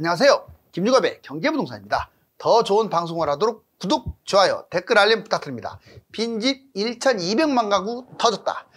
안녕하세요. 김유갑의 경제부동산입니다. 더 좋은 방송을 하도록 구독, 좋아요, 댓글 알림 부탁드립니다. 빈집 1200만 가구 터졌다.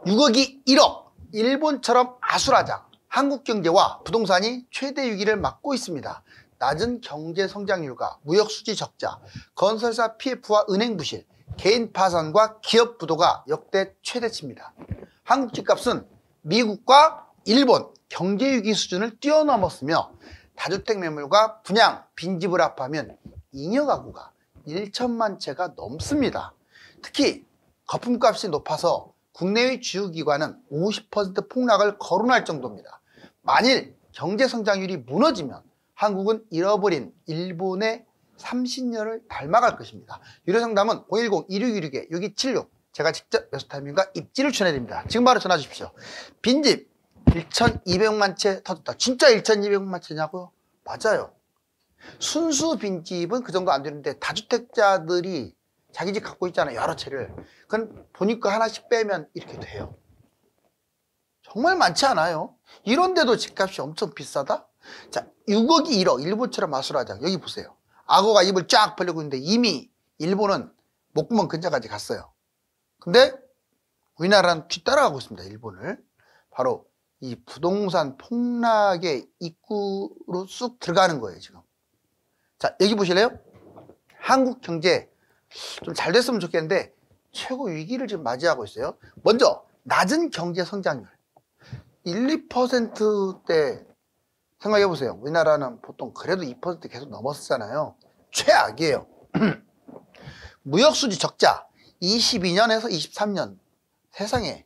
6억이 1억. 일본처럼 아수라장. 한국 경제와 부동산이 최대 위기를 맞고 있습니다. 낮은 경제 성장률과 무역 수지 적자, 건설사 PF와 은행 부실, 개인 파산과 기업 부도가 역대 최대치입니다. 한국 집값은 미국과 일본 경제 위기 수준을 뛰어넘었으며 다주택 매물과 분양, 빈집을 합하면 잉여 가구가 1천만 채가 넘습니다. 특히 거품값이 높아서 국내의 주요 기관은 50% 폭락을 거론할 정도입니다. 만일 경제 성장률이 무너지면 한국은 잃어버린 일본의 30년을 닮아갈 것입니다. 유료상담은 010-2616-6276 제가 직접 매수타이밍과 입지를 추천해드립니다. 지금 바로 전화 주십시오. 빈집 1200만 채 터졌다. 진짜 1200만 채냐고요? 맞아요. 순수 빈집은 그 정도 안 되는데 다주택자들이 자기 집 갖고 있잖아요. 여러 채를. 그건 보니까 하나씩 빼면 이렇게 돼요. 정말 많지 않아요. 이런데도 집값이 엄청 비싸다? 자, 6억이 1억. 일본처럼 아수라장. 여기 보세요. 악어가 입을 쫙 벌리고 있는데 이미 일본은 목구멍 근처까지 갔어요. 근데 우리나라는 뒤따라가고 있습니다. 일본을. 바로 이 부동산 폭락의 입구로 쑥 들어가는 거예요, 지금. 자, 여기 보실래요? 한국 경제 좀 잘 됐으면 좋겠는데 최고 위기를 지금 맞이하고 있어요. 먼저 낮은 경제 성장률 1, 2%대 생각해 보세요. 우리나라는 보통 그래도 2% 계속 넘었잖아요. 최악이에요. 무역수지 적자 22년에서 23년. 세상에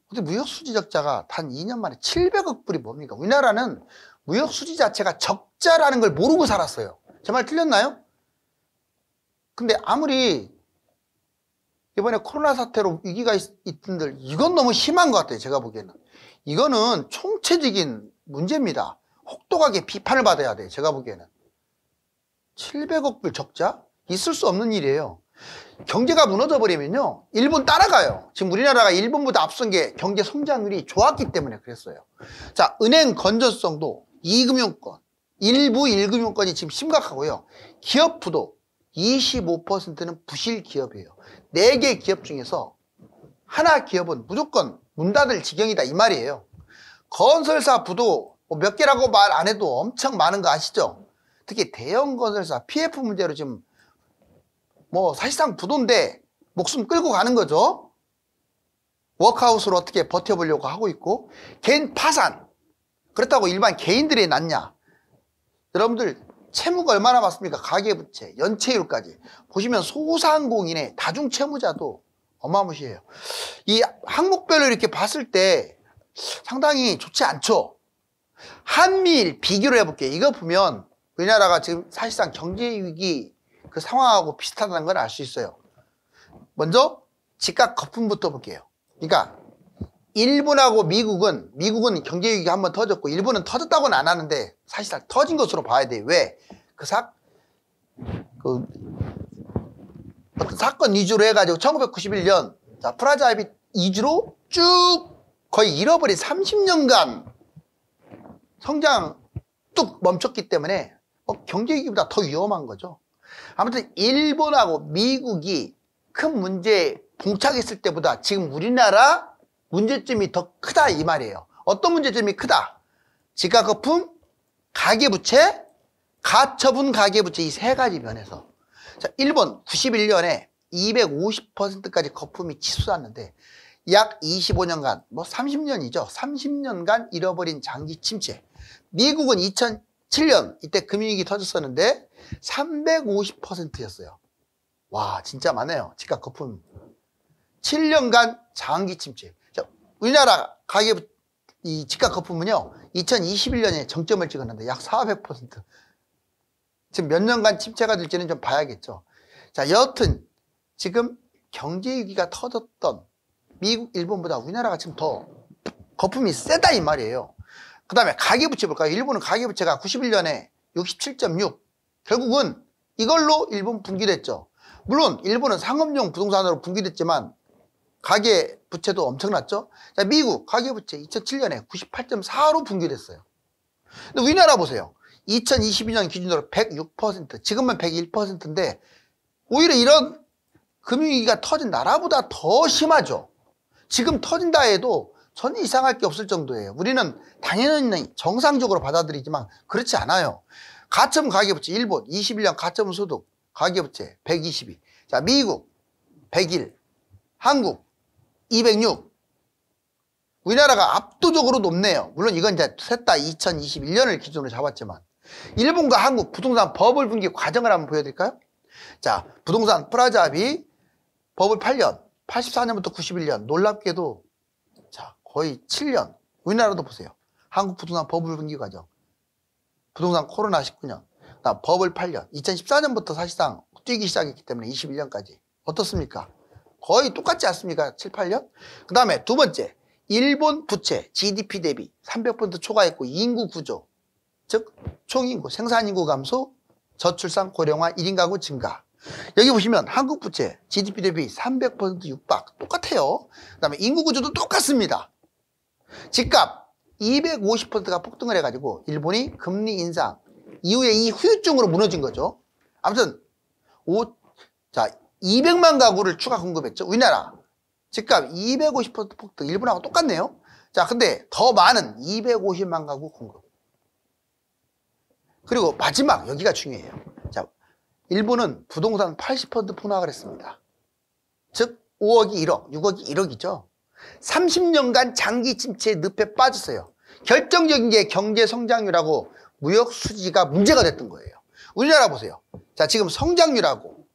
근데 무역수지 적자가 단 2년 만에 700억 불이 뭡니까? 우리나라는 무역수지 자체가 적자라는 걸 모르고 살았어요. 제 말 틀렸나요? 근데 아무리 이번에 코로나 사태로 위기가 있던들 이건 너무 심한 것 같아요. 제가 보기에는 이거는 총체적인 문제입니다. 혹독하게 비판을 받아야 돼요. 제가 보기에는 700억 불 적자? 있을 수 없는 일이에요. 경제가 무너져 버리면요 일본 따라가요. 지금 우리나라가 일본보다 앞선 게 경제 성장률이 좋았기 때문에 그랬어요. 자, 은행 건전성도 2금융권 일부 1금융권이 지금 심각하고요. 기업 부도 25%는 부실 기업이에요. 4개 기업 중에서 하나 기업은 무조건 문 닫을 지경이다 이 말이에요. 건설사 부도 몇 개라고 말 안 해도 엄청 많은 거 아시죠? 특히 대형 건설사 PF 문제로 지금 사실상 부도인데 목숨 끌고 가는 거죠. 워크아웃으로 어떻게 버텨보려고 하고 있고, 개인 파산. 그렇다고 일반 개인들이 낫냐? 여러분들 채무가 얼마나 많습니까? 가계부채, 연체율까지. 보시면 소상공인의 다중채무자도 어마무시해요. 이 항목별로 이렇게 봤을 때 상당히 좋지 않죠. 한미일 비교를 해볼게요. 이거 보면 우리나라가 지금 사실상 경제위기 그 상황하고 비슷하다는 걸 알 수 있어요. 먼저 집값 거품부터 볼게요. 그러니까 일본하고 미국은 경제위기 한번 터졌고 일본은 터졌다고는 안 하는데 사실상 터진 것으로 봐야 돼요. 왜? 어떤 사건 위주로 해가지고 1991년 프라자 합의 위주로 쭉 거의 잃어버린 30년간 성장 뚝 멈췄기 때문에 경제위기보다 더 위험한 거죠. 아무튼 일본하고 미국이 큰 문제에 봉착했을 때보다 지금 우리나라 문제점이 더 크다 이 말이에요. 어떤 문제점이 크다? 집값 거품, 가계부채, 가처분 가계부채 이 세 가지 면에서. 자, 일본 91년에 250%까지 거품이 치솟았는데 약 25년간 30년이죠. 30년간 잃어버린 장기 침체. 미국은 2007년 이때 금융위기 터졌었는데 350%였어요. 와, 진짜 많네요. 집값 거품. 7년간 장기 침체. 자, 우리나라 이 집값 거품은요, 2021년에 정점을 찍었는데 약 400%. 지금 몇 년간 침체가 될지는 좀 봐야겠죠. 자, 여하튼 지금 경제위기가 터졌던 미국, 일본보다 우리나라가 지금 더 거품이 세다 이 말이에요. 그 다음에 가계부채 볼까요? 일본은 가계부채가 91년에 67.6. 결국은 이걸로 일본 분기됐죠. 물론 일본은 상업용 부동산으로 분기됐지만 가계부채도 엄청났죠. 자, 미국 가계부채 2007년에 98.4로 분기됐어요. 근데 우리나라 보세요. 2022년 기준으로 106%, 지금은 101%인데 오히려 이런 금융위기가 터진 나라보다 더 심하죠. 지금 터진다 해도 전혀 이상할 게 없을 정도예요. 우리는 당연히 정상적으로 받아들이지만 그렇지 않아요. 가처분 가계부채 일본 21년 가처분 소득 가계부채 122. 자, 미국 101, 한국 206. 우리나라가 압도적으로 높네요. 물론 이건 이제 셋 다 2021년을 기준으로 잡았지만 일본과 한국 부동산 버블 분기 과정을 한번 보여드릴까요? 자, 부동산 프라자비 버블 8년 84년부터 91년 놀랍게도 자 거의 7년. 우리나라도 보세요. 한국 부동산 버블 분기 과정 부동산 코로나 19년 그다음 버블 8년 2014년부터 사실상 뛰기 시작했기 때문에 21년까지 어떻습니까? 거의 똑같지 않습니까? 7, 8년? 그 다음에 두 번째 일본 부채 GDP 대비 300% 초과했고 인구 구조 즉 총인구 생산인구 감소 저출산 고령화 1인 가구 증가. 여기 보시면 한국 부채 GDP 대비 300% 육박 똑같아요. 그 다음에 인구 구조도 똑같습니다. 집값 250%가 폭등을 해가지고 일본이 금리 인상 이후에 이 후유증으로 무너진 거죠. 아무튼 200만 가구를 추가 공급했죠. 우리나라 집값 250% 폭등 일본하고 똑같네요. 자, 근데 더 많은 250만 가구 공급. 그리고 마지막 여기가 중요해요. 자, 일본은 부동산 80% 폭락을 했습니다. 즉 5억이 1억, 6억이 1억이죠. 30년간 장기 침체의 늪에 빠졌어요. 결정적인 게 경제 성장률하고 무역 수지가 문제가 됐던 거예요. 우리나라 보세요. 자, 지금 성장률하고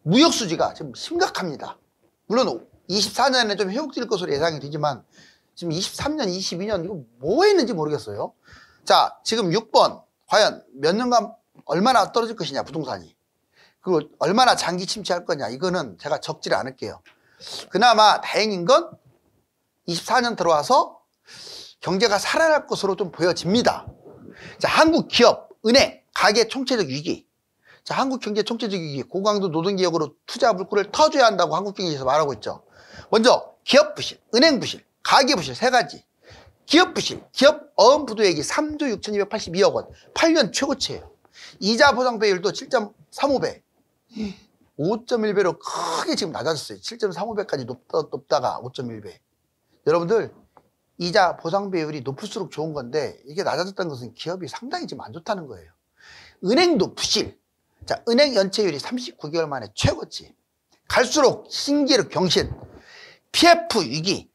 무역 수지가 지금 심각합니다. 물론 24년에 좀 회복될 것으로 예상이 되지만 지금 23년, 22년 이거 뭐 했는지 모르겠어요. 자, 지금 6번 과연 몇 년간 얼마나 떨어질 것이냐 부동산이. 그리고 얼마나 장기 침체할 거냐 이거는 제가 적지를 않을게요. 그나마 다행인 건 24년 들어와서 경제가 살아날 것으로 좀 보여집니다. 자, 한국 기업, 은행, 가계 총체적 위기. 자, 한국 경제 총체적 위기, 고강도 노동개혁으로 투자 물꼬를 터줘야 한다고 한국경제에서 말하고 있죠. 먼저 기업 부실, 은행 부실, 가계 부실 세 가지. 기업 부실, 기업 어음 부도액이 3조 6,282억 원, 8년 최고치예요. 이자 보상 배율도 7.35배, 5.1배로 크게 지금 낮아졌어요. 7.35배까지 높다가 5.1배. 여러분들 이자 보상 배율이 높을수록 좋은 건데 이게 낮아졌다는 것은 기업이 상당히 지금 안 좋다는 거예요. 은행도 부실. 자, 은행 연체율이 39개월 만에 최고치. 갈수록 신기록 경신. PF 위기.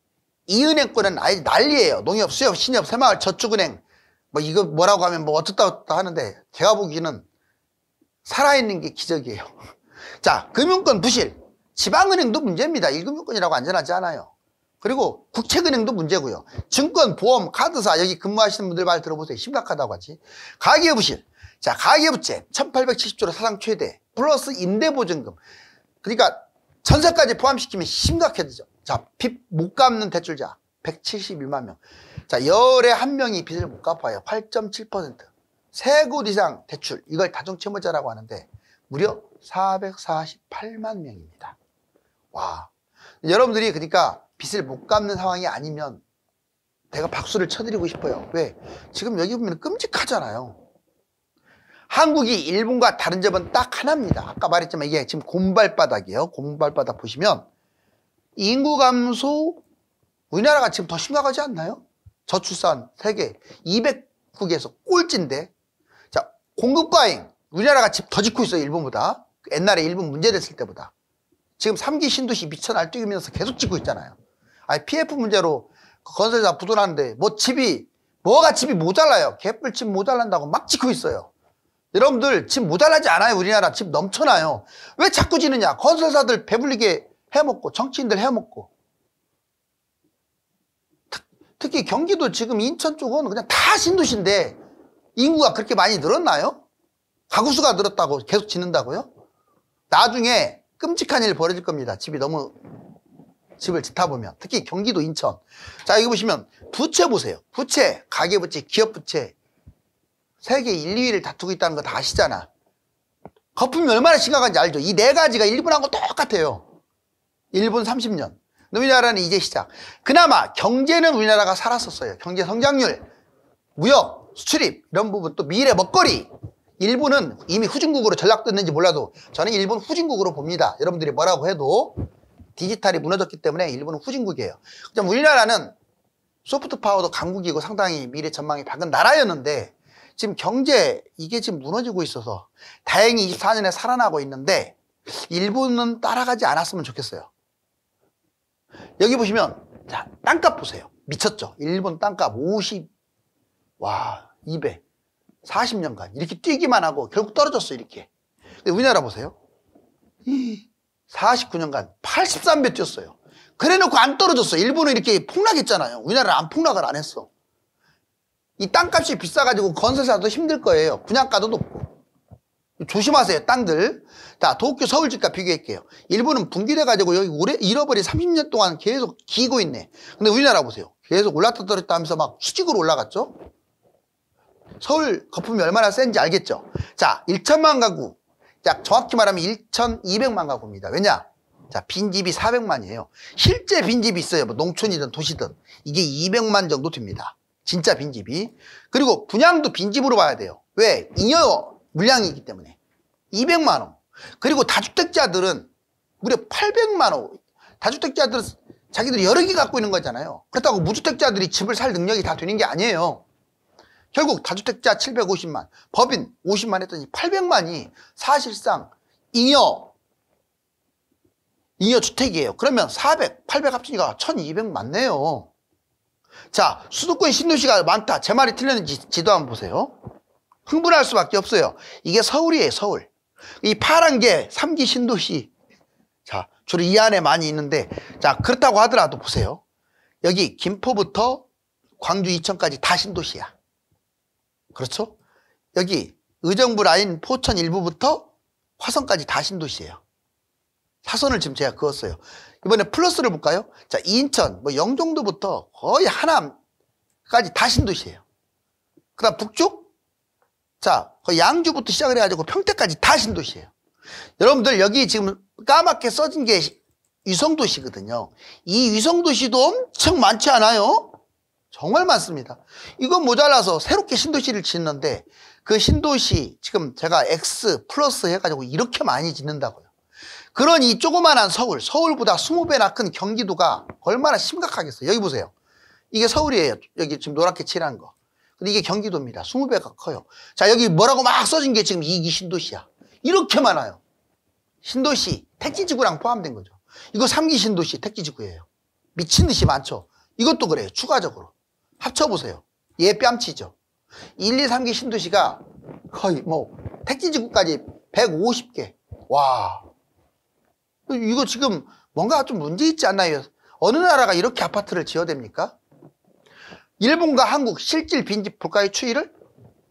이은행권은 아예 난리예요. 농협, 수협, 신협, 새마을, 저축은행. 뭐 이거 뭐라고 하면 뭐 어떻다 하는데 제가 보기에는 살아있는 게 기적이에요. 자, 금융권 부실. 지방은행도 문제입니다. 1금융권이라고 안전하지 않아요. 그리고 국책은행도 문제고요. 증권, 보험, 카드사 여기 근무하시는 분들 말 들어보세요. 심각하다고 하지. 가계부실. 자, 가계부채 1870조로 사상 최대 플러스 임대보증금. 그러니까 전세까지 포함시키면 심각해지죠. 자, 빚 못 갚는 대출자 171만 명. 자, 열에 한 명이 빚을 못 갚아요. 8.7%. 세 곳 이상 대출 이걸 다중채무자라고 하는데 무려 448만 명입니다. 와, 여러분들이 그러니까 빚을 못 갚는 상황이 아니면 내가 박수를 쳐드리고 싶어요. 왜? 지금 여기 보면 끔찍하잖아요. 한국이 일본과 다른 점은 딱 하나입니다. 아까 말했지만 이게 지금 곰발바닥이에요. 곰발바닥 보시면 인구 감소 우리나라가 지금 더 심각하지 않나요? 저출산 세계 200국에서 꼴찌인데 자, 공급 과잉 우리나라가 집 더 짓고 있어요. 일본보다. 옛날에 일본 문제됐을 때보다. 지금 3기 신도시 미쳐 날뛰면서 계속 짓고 있잖아요. 아니 PF 문제로 건설사 부도나는데 뭐가 집이 모자라요. 개뿔집 모자란다고 막 짓고 있어요. 여러분들 집 모자라지 않아요. 우리나라 집 넘쳐나요. 왜 자꾸 지느냐. 건설사들 배불리게 해먹고 정치인들 해먹고 특히 경기도 지금 인천 쪽은 그냥 다 신도시인데 인구가 그렇게 많이 늘었나요? 가구수가 늘었다고 계속 짓는다고요? 나중에 끔찍한 일 벌어질 겁니다. 집을 짓다 보면 특히 경기도 인천. 자, 여기 보시면 부채 보세요. 부채, 가계부채, 기업부채 세계 1, 2위를 다투고 있다는 거 다 아시잖아. 거품이 얼마나 심각한지 알죠? 이 네 가지가 일본하고 똑같아요. 일본 30년. 우리나라는 이제 시작. 그나마 경제는 우리나라가 살았었어요. 경제 성장률, 무역, 수출입 이런 부분 또 미래 먹거리 일본은 이미 후진국으로 전락됐는지 몰라도 저는 일본 후진국으로 봅니다. 여러분들이 뭐라고 해도 디지털이 무너졌기 때문에 일본은 후진국이에요. 우리나라는 소프트 파워도 강국이고 상당히 미래 전망이 밝은 나라였는데 지금 경제 이게 지금 무너지고 있어서 다행히 24년에 살아나고 있는데 일본은 따라가지 않았으면 좋겠어요. 여기 보시면 자, 땅값 보세요. 미쳤죠? 일본 땅값 200 40년간 이렇게 뛰기만 하고 결국 떨어졌어 이렇게. 근데 우리나라 보세요. 49년간 83배 뛰었어요. 그래놓고 안 떨어졌어. 일본은 이렇게 폭락했잖아요. 우리나라는 안 폭락을 안 했어. 이 땅값이 비싸가지고 건설사도 힘들 거예요. 분양가도 높고. 조심하세요, 땅들. 자, 도쿄 서울 집값 비교할게요. 일본은 분기돼가지고 여기 잃어버린 30년 동안 계속 기고 있네. 근데 우리나라 보세요. 계속 올랐다 떨어졌다 하면서 막 수직으로 올라갔죠? 서울 거품이 얼마나 센지 알겠죠? 자, 1천만 가구. 자, 정확히 말하면 1,200만 가구입니다. 왜냐? 자, 빈집이 400만이에요. 실제 빈집이 있어요. 뭐 농촌이든 도시든. 이게 200만 정도 됩니다. 진짜 빈집이. 그리고 분양도 빈집으로 봐야 돼요. 왜? 잉여 물량이기 때문에. 200만 원. 그리고 다주택자들은 무려 800만 원. 다주택자들은 자기들이 여러 개 갖고 있는 거잖아요. 그렇다고 무주택자들이 집을 살 능력이 다 되는 게 아니에요. 결국 다주택자 750만, 법인 50만 했더니 800만이 사실상 잉여 주택이에요. 그러면 400, 800 합치니까 1200 맞네요. 자, 수도권 신도시가 많다. 제 말이 틀렸는지 지도 한번 보세요. 흥분할 수밖에 없어요. 이게 서울이에요, 서울. 이 파란 게 3기 신도시. 자, 주로 이 안에 많이 있는데, 자, 그렇다고 하더라도 보세요. 여기 김포부터 광주, 이천까지 다 신도시야. 그렇죠? 여기 의정부 라인 포천 일부부터 화성까지 다 신도시예요. 사선을 지금 제가 그었어요. 이번에 플러스를 볼까요? 자, 인천, 뭐 영종도부터 거의 하남까지 다 신도시예요. 그 다음 북쪽? 자, 거의 양주부터 시작을 해가지고 평택까지 다 신도시예요. 여러분들 여기 지금 까맣게 써진 게 위성도시거든요. 이 위성도시도 엄청 많지 않아요? 정말 많습니다. 이건 모자라서 새롭게 신도시를 짓는데 그 신도시 지금 제가 X 플러스 해가지고 이렇게 많이 짓는다고요. 그런 이 조그만한 서울보다 20배나 큰 경기도가 얼마나 심각하겠어요. 여기 보세요. 이게 서울이에요. 여기 지금 노랗게 칠한 거. 근데 이게 경기도입니다. 20배가 커요. 자, 여기 뭐라고 막 써진 게 지금 이 신도시야. 이렇게 많아요. 신도시, 택지지구랑 포함된 거죠. 이거 3기 신도시 택지지구예요. 미친 듯이 많죠. 이것도 그래요. 추가적으로. 합쳐보세요. 얘 뺨치죠. 1, 2, 3기 신도시가 거의 뭐 택지지구까지 150개. 와. 이거 지금 뭔가 좀 문제 있지 않나요? 어느 나라가 이렇게 아파트를 지어야 됩니까? 일본과 한국 실질 빈집 볼까요? 추이를?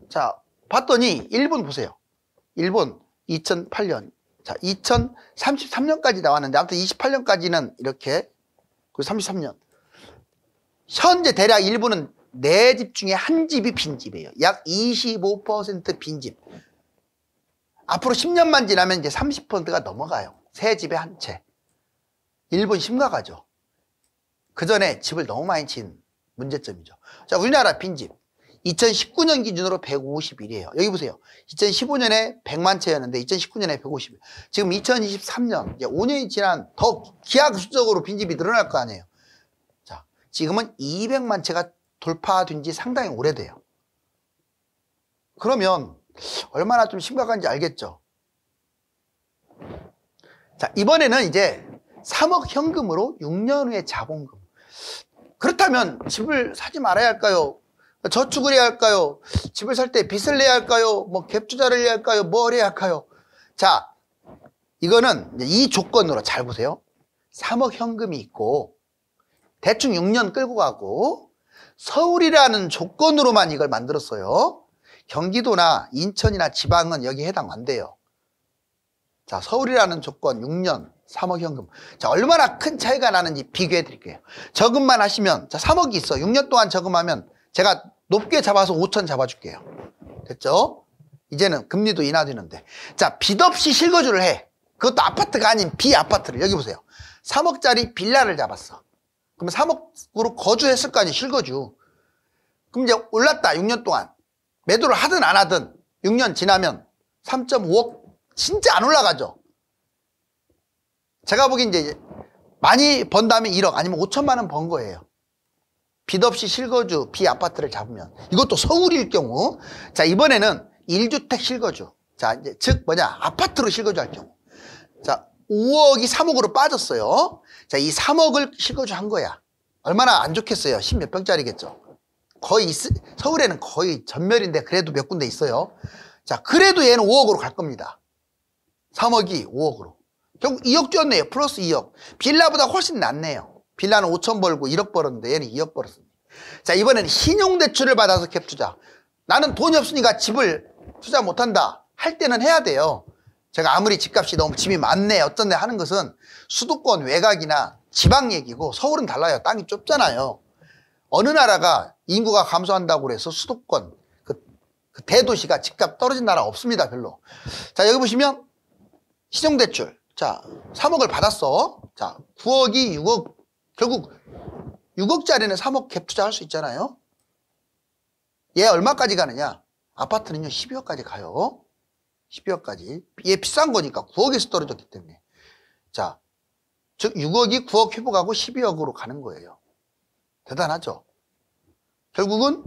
자, 봤더니 일본 보세요. 일본 2008년. 자, 2033년까지 나왔는데 아무튼 28년까지는 이렇게 그리고 33년. 현재 대략 일본은 4집 중에 한 집이 빈집이에요. 약 25% 빈집. 앞으로 10년만 지나면 이제 30%가 넘어가요. 세 집에 한 채. 일본 심각하죠. 그 전에 집을 너무 많이 친 문제점이죠. 자, 우리나라 빈집 2019년 기준으로 151이에요. 여기 보세요. 2015년에 100만 채였는데 2019년에 150. 지금 2023년 이제 5년이 지난 더 기하급수적으로 빈집이 늘어날 거 아니에요. 자, 지금은 200만 채가 돌파된 지 상당히 오래돼요. 그러면 얼마나 좀 심각한지 알겠죠? 자, 이번에는 이제 3억 현금으로 6년 후에 자본금. 그렇다면 집을 사지 말아야 할까요? 저축을 해야 할까요? 집을 살 때 빚을 내야 할까요? 뭐 갭 투자를 해야 할까요? 뭘 해야 할까요? 자, 이거는 이 조건으로 잘 보세요. 3억 현금이 있고 대충 6년 끌고 가고 서울이라는 조건으로만 이걸 만들었어요. 경기도나 인천이나 지방은 여기 해당 안 돼요. 자, 서울이라는 조건 6년 3억 현금. 자, 얼마나 큰 차이가 나는지 비교해 드릴게요. 저금만 하시면, 자, 3억이 있어. 6년 동안 저금하면 제가 높게 잡아서 5천 잡아줄게요. 됐죠? 이제는 금리도 인하되는데. 자, 빚 없이 실거주를 해. 그것도 아파트가 아닌 비아파트를. 여기 보세요. 3억짜리 빌라를 잡았어. 그럼 3억으로 거주했을 거 아니에요, 실거주. 그럼 이제 올랐다, 6년 동안. 매도를 하든 안 하든 6년 지나면 3.5억 진짜 안 올라가죠. 제가 보기엔 이제 많이 번 다음에 1억 아니면 5천만 원 번 거예요. 빚 없이 실거주 비아파트를 잡으면. 이것도 서울일 경우. 자, 이번에는 1주택 실거주. 자, 이제 즉 뭐냐? 아파트로 실거주 할 경우. 자, 5억이 3억으로 빠졌어요. 자, 이 3억을 실거주 한 거야. 얼마나 안 좋겠어요. 10몇 평짜리겠죠. 거의 서울에는 거의 전멸인데 그래도 몇 군데 있어요. 자, 그래도 얘는 5억으로 갈 겁니다. 3억이 5억으로. 결국 2억 줬네요. 플러스 2억. 빌라보다 훨씬 낫네요. 빌라는 5천 벌고 1억 벌었는데 얘는 2억 벌었습니다. 자, 이번에는 신용대출을 받아서 캡 투자. 나는 돈이 없으니까 집을 투자 못한다. 할 때는 해야 돼요. 제가 아무리 집값이 너무 집이 많네 어쩐네 하는 것은 수도권 외곽이나 지방 얘기고 서울은 달라요. 땅이 좁잖아요. 어느 나라가 인구가 감소한다고 해서 수도권 그 대도시가 집값 떨어진 나라 없습니다. 별로. 자, 여기 보시면 신용대출. 자, 3억을 받았어. 자, 9억이 6억. 결국 6억짜리는 3억 갭 투자할 수 있잖아요. 얘 얼마까지 가느냐? 아파트는요 12억까지 가요. 12억까지. 얘 비싼 거니까 9억에서 떨어졌기 때문에. 자, 즉 6억이 9억 회복하고 12억으로 가는 거예요. 대단하죠? 결국은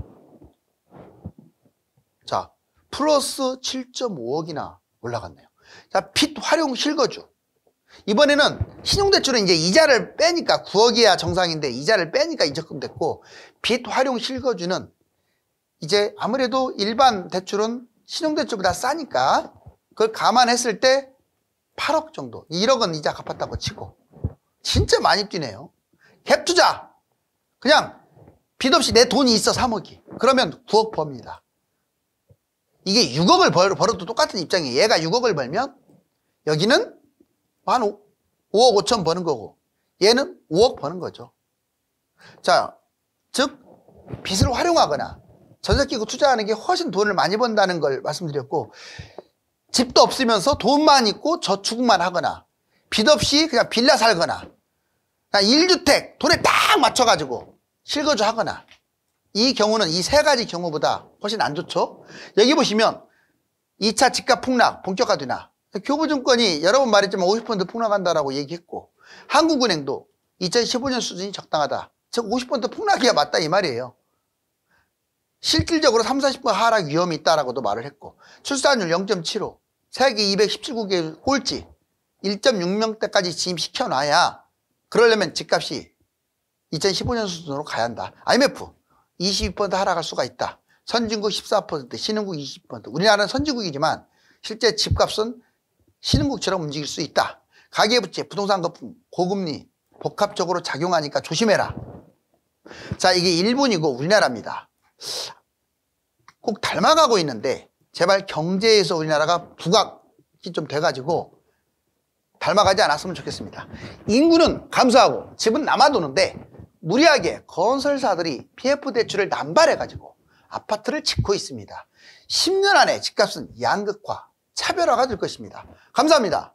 자, 플러스 7.5억이나 올라갔네요. 자, 빚 활용 실거주. 이번에는 신용대출은 이제 이자를 빼니까 9억이야 정상인데 이자를 빼니까 이적금 됐고, 빚 활용 실거주는 이제 아무래도 일반 대출은 신용대출보다 싸니까 그걸 감안했을 때 8억 정도, 1억은 이자 갚았다고 치고 진짜 많이 뛰네요. 갭 투자 그냥 빚 없이 내 돈이 있어 3억이 그러면 9억 법니다. 이게 6억을 벌어도 똑같은 입장이에요. 얘가 6억을 벌면 여기는 한 5억 5천 버는 거고 얘는 5억 버는 거죠. 자, 즉 빚을 활용하거나 전세 끼고 투자하는 게 훨씬 돈을 많이 번다는 걸 말씀드렸고, 집도 없으면서 돈만 있고 저축만 하거나 빚 없이 그냥 빌라 살거나 그냥 1주택 돈에 딱 맞춰가지고 실거주 하거나, 이 경우는 이 세 가지 경우보다 훨씬 안 좋죠. 여기 보시면 2차 집값 폭락 본격화되나, 교보증권이 여러 번 말했지만 50% 폭락한다라고 얘기했고, 한국은행도 2015년 수준이 적당하다. 즉 50% 폭락이야 맞다 이 말이에요. 실질적으로 30, 40% 하락 위험이 있다라고도 말을 했고, 출산율 0.75, 세계 217국의 꼴찌 1.6명대까지 진입시켜놔야, 그러려면 집값이 2015년 수준으로 가야 한다. IMF 22% 하락할 수가 있다. 선진국 14%, 신흥국 20%. 우리나라는 선진국이지만 실제 집값은 신흥국처럼 움직일 수 있다. 가계부채, 부동산 거품, 고금리 복합적으로 작용하니까 조심해라. 자, 이게 일본이고 우리나라입니다. 꼭 닮아가고 있는데 제발 경제에서 우리나라가 부각이 좀 돼가지고 닮아가지 않았으면 좋겠습니다. 인구는 감소하고 집은 남아도는데 무리하게 건설사들이 PF 대출을 남발해가지고 아파트를 짓고 있습니다. 10년 안에 집값은 양극화, 차별화가 될 것입니다. 감사합니다.